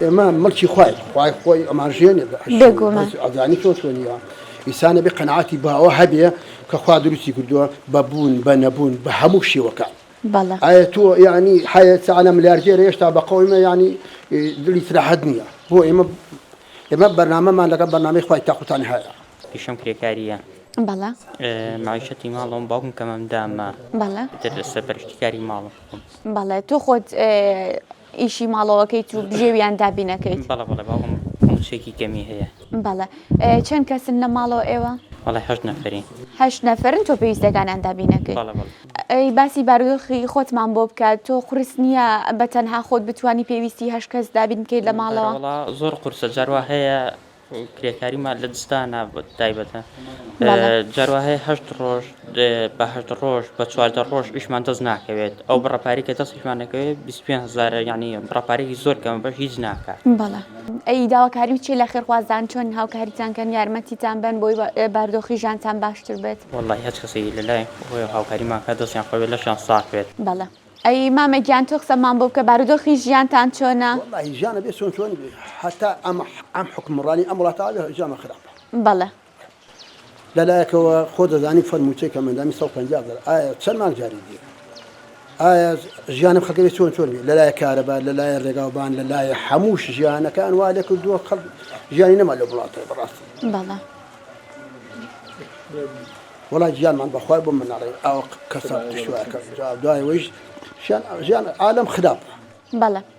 ما ملكي خواي أما جيني أذاني شونيا إنسان بقناعتي بها وهبية كخوادرتي كدوا بابون بنبون بهموشي وكا بله تو يعني حياة على ملياردير يشتغل بقومة يعني اللي تراحدني هو إما برنامج ما لقى برنامج خواي تأخذ عن هذا پیشم کرێکاریە بله معیشەتی ماڵەوەم باوکم کە مامدامە بله سەرپەرشتیکاری ماڵم بله تو خود ئیشی ماڵەوەکەیت و بژێویان دابینەکەیت بەڵە باوکم موچێکی کەمی هەیە بله چەند کەسن لە ماڵەوە ئێوە وەڵی 8 نەفەرین 8 نەفەرن تۆ پێویستەکانیان دابینەکەیت بەڵە ئەی باسی بارودۆخی خۆتمان بۆ بکات تۆ قورس نییە بە تەنها خۆت بتانی پێویستی 8 کەس دابین بکەیت لە ماڵەوە وەڵا زۆر قورسە جاروا هەیە کرێکاریمان لە دستانە تایبەتە جاروا هەیە 8 ڕۆژ بە 8 ڕۆژ بە 14 ڕۆژ ئیشمان دەست ناکەوێت ئەو بڕەپاری کە دەستیشمان نەکەوێت 25,000 ینی بڕەپارێکی زۆر کەمە بەش هیچ ناکات بەڵێ ئەی داواکاری چی لە خێرخوازدان چۆن هاوکاریتانکەن یارمەتیتان بن بۆی بارودۆخی ژیانتان باشتر بێت وەڵی هیچ کەسێکی لەلای هاوکاریمان کە دەستیان خۆوێت لەشیان ساغ بێت بەڵێ ئەی مامەگیان تۆ قسەمان بۆ بکە بارودۆخی ژیانتان چۆنە والله جانا بيت شون حتى أم حكم راني أمر تعالى جانا خراب بەڵێ لا كوا خود زاني فرموتي كمان دامي سوق نجاب سلمان جاري دي جانا بخلي شون لا كهرباء لا رقابان لا حموش جانا كان والك الدوا خل جاني نما له بلاطه براس بەڵێ والله جان من بخوي بم من علي او كسرت شويه داي وجه جان عالم خراب بەڵێ